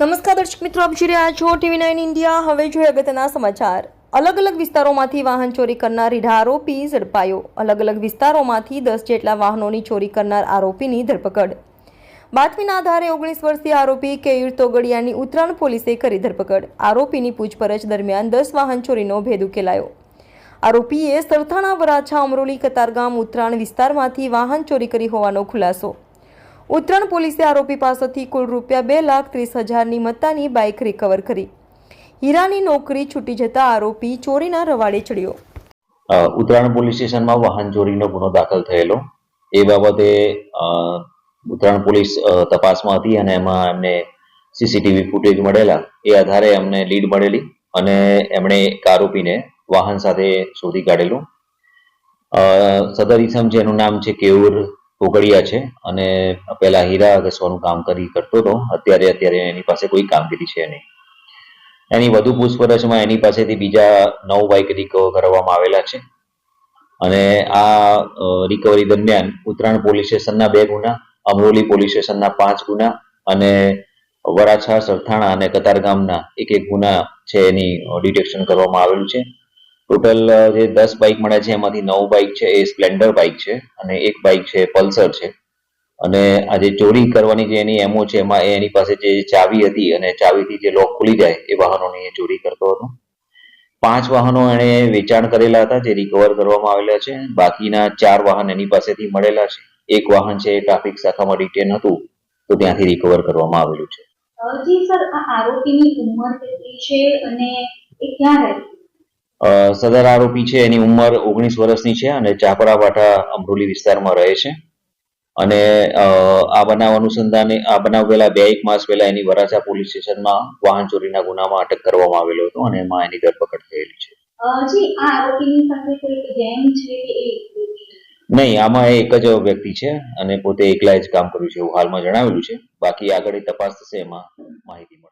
નમસ્કાર દર્શક મિત્રો, આપ જોઈ રહ્યા છો TV9 ઇન્ડિયા। હવે જોઈએ અગત્યના સમાચાર। અલગ અલગ વિસ્તારોમાંથી વાહન ચોરી કરનાર રીઢા આરોપી ઝડપાયો। અલગ અલગ વિસ્તારોમાંથી 10 જેટલા વાહનોની ચોરી કરનાર આરોપીની ધરપકડ। બાતમીના આધારે 19 વર્ષીય આરોપી કેયુર તોગડિયાની ઉત્તરાયણ પોલીસે કરી ધરપકડ। આરોપીની પૂછપરછ દરમિયાન 10 વાહન ચોરીનો ભેદ ઉકેલાયો। આરોપીએ સરથાણા, વરાછા, અમરોલી, કતારગામ, ઉત્તરાયણ વિસ્તારમાંથી વાહન ચોરી કરી હોવાનો ખુલાસો। ઉત્તરાયણ પોલીસે આરોપી પાસેથી કુલ રૂપિયા 2,30,000ની મત્તાની બાઇક રિકવર કરી। હીરાની નોકરી છૂટી જતા આરોપી ચોરીના રવાડે ચડ્યો। ઉત્તરાયણ પોલીસ સ્ટેશનમાં વાહન ચોરીનો ગુનો દાખલ થયેલો એ બાબતે ઉત્તરાયણ પોલીસ તપાસમાં હતી અને એમાં એમને સીસીટીવી ફૂટેજ મળેલા એ આધારે અમને લીડ મળેલી અને એમણે એક આરોપીને વાહન સાથે શોધી કાઢેલું। સદર ઇસમ છે, એનું નામ છે કેયુર તોગડિયા છે અને પહેલા હીરા ઘસવાનું કામ કરતો હતો। અત્યારે એની પાસે કોઈ કામગીરી છે નહીં। એની વધુ પૂછપરછમાં એની પાસેથી બીજા 9 બાઇક રિકવર કરવામાં આવેલા છે અને આ રિકવરી દરમિયાન ઉત્તરાયણ પોલીસ સ્ટેશનના 2 ગુના, અમરોલી પોલીસ સ્ટેશનના 5 ગુના અને વરાછા, સરથાણા અને કતારગામના એક ગુના છે એની ડિટેક્શન કરવામાં આવેલું છે। ટોટલ જે 10 બાઇક મળ્યા છે એમાંથી 9 બાઇક છે એ સ્પ્લેન્ડર બાઇક છે અને એક બાઇક છે પલ્સર છે। અને આ જે ચોરી કરવાની જે એની એમો છે એમાં એની પાસે જે ચાવી હતી અને ચાવીથી જે લોક ખુલી જાય એ વાહનોની એ ચોરી કરતો હતો। 5 વાહનો એણે વેચાણ કરેલા હતા જે રિકવર કરવામાં આવેલા છે। બાકીના 4 વાહન એની પાસેથી મળેલા છે। એક વાહન છે એ ટ્રાફિક શાખામાં ડિટેન હતું તો ત્યાંથી રિકવર કરવામાં આવેલું છે। જી સર, આ આરોપીની ઉંમર કેટલી છે અને એ ક્યાં રહે? સદર આરોપી છે એની ઉંમર 19 વર્ષની છે અને ચાપરાવાટા અમરોલી વિસ્તારમાં રહે છે અને આ બનાવ અનુસંધાને આ બનાવ પહેલા 2-1 માસ પહેલા એની વરાછા પોલીસ સ્ટેશનમાં વાહન ચોરીના ગુનામાં અટક કરવામાં આવેલો હતો અને એમાં એની ધરપકડ થયેલી છે। જી, આ આરોપીની સાથે કોઈ ગેંગ છે કે નહીં, આમાં એક જ વ્યક્તિ છે અને પોતે એકલા જ કામ કર્યું છે એવું હાલમાં જણાવેલું છે। બાકી આગળની તપાસ થશે એમાં માહિતી મળશે।